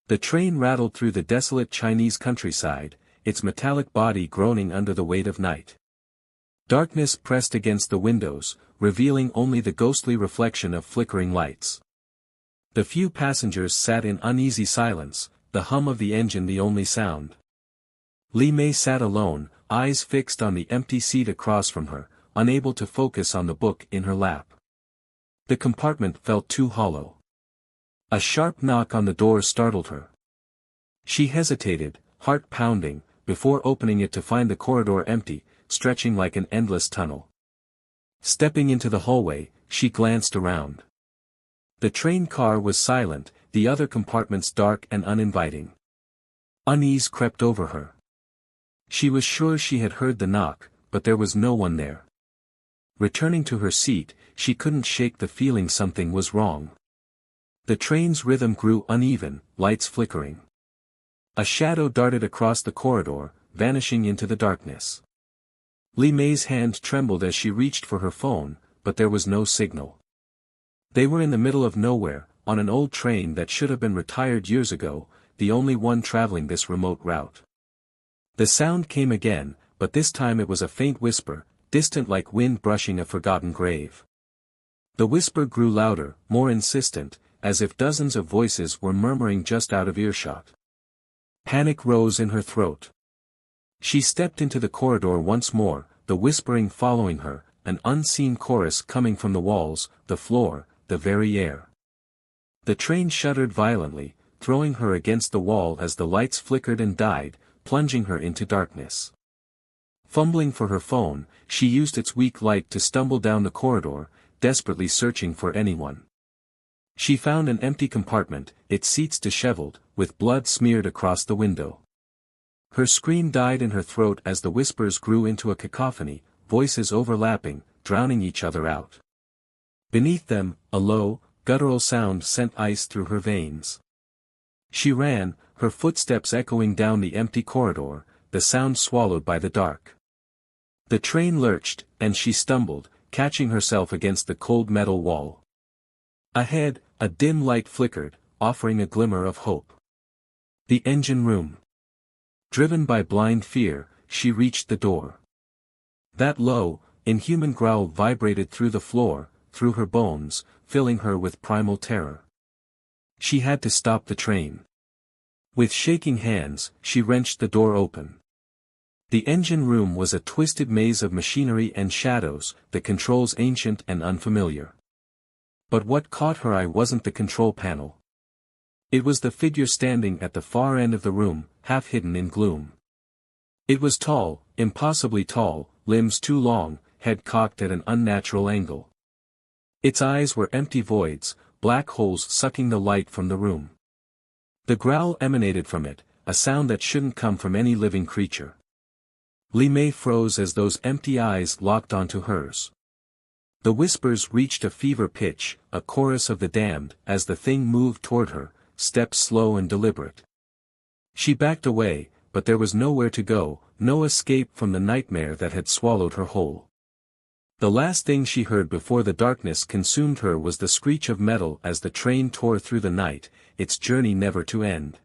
The train rattled through the desolate Chinese countryside, its metallic body groaning under the weight of night. Darkness pressed against the windows, revealing only the ghostly reflection of flickering lights. The few passengers sat in uneasy silence, the hum of the engine the only sound. Li Mei sat alone, eyes fixed on the empty seat across from her, unable to focus on the book in her lap. The compartment felt too hollow. A sharp knock on the door startled her. She hesitated, heart pounding, before opening it to find the corridor empty, stretching like an endless tunnel. Stepping into the hallway, she glanced around. The train car was silent, the other compartments dark and uninviting. Unease crept over her. She was sure she had heard the knock, but there was no one there. Returning to her seat, she couldn't shake the feeling something was wrong. The train's rhythm grew uneven, lights flickering. A shadow darted across the corridor, vanishing into the darkness. Li Mei's hand trembled as she reached for her phone, but there was no signal. They were in the middle of nowhere, on an old train that should have been retired years ago, the only one traveling this remote route. The sound came again, but this time it was a faint whisper, distant like wind brushing a forgotten grave. The whisper grew louder, more insistent, as if dozens of voices were murmuring just out of earshot. Panic rose in her throat. She stepped into the corridor once more, the whispering following her, an unseen chorus coming from the walls, the floor, the very air. The train shuddered violently, throwing her against the wall as the lights flickered and died, plunging her into darkness. Fumbling for her phone, she used its weak light to stumble down the corridor, desperately searching for anyone. She found an empty compartment, its seats disheveled, with blood smeared across the window. Her scream died in her throat as the whispers grew into a cacophony, voices overlapping, drowning each other out. Beneath them, a low, guttural sound sent ice through her veins. She ran, her footsteps echoing down the empty corridor, the sound swallowed by the dark. The train lurched, and she stumbled, catching herself against the cold metal wall. Ahead, a dim light flickered, offering a glimmer of hope. The engine room. Driven by blind fear, she reached the door. That low, inhuman growl vibrated through the floor, through her bones, filling her with primal terror. She had to stop the train. With shaking hands, she wrenched the door open. The engine room was a twisted maze of machinery and shadows, the controls ancient and unfamiliar. But what caught her eye wasn't the control panel. It was the figure standing at the far end of the room, half hidden in gloom. It was tall, impossibly tall, limbs too long, head cocked at an unnatural angle. Its eyes were empty voids, black holes sucking the light from the room. The growl emanated from it, a sound that shouldn't come from any living creature. Li Mei froze as those empty eyes locked onto hers. The whispers reached a fever pitch, a chorus of the damned, as the thing moved toward her, steps slow and deliberate. She backed away, but there was nowhere to go, no escape from the nightmare that had swallowed her whole. The last thing she heard before the darkness consumed her was the screech of metal as the train tore through the night, its journey never to end.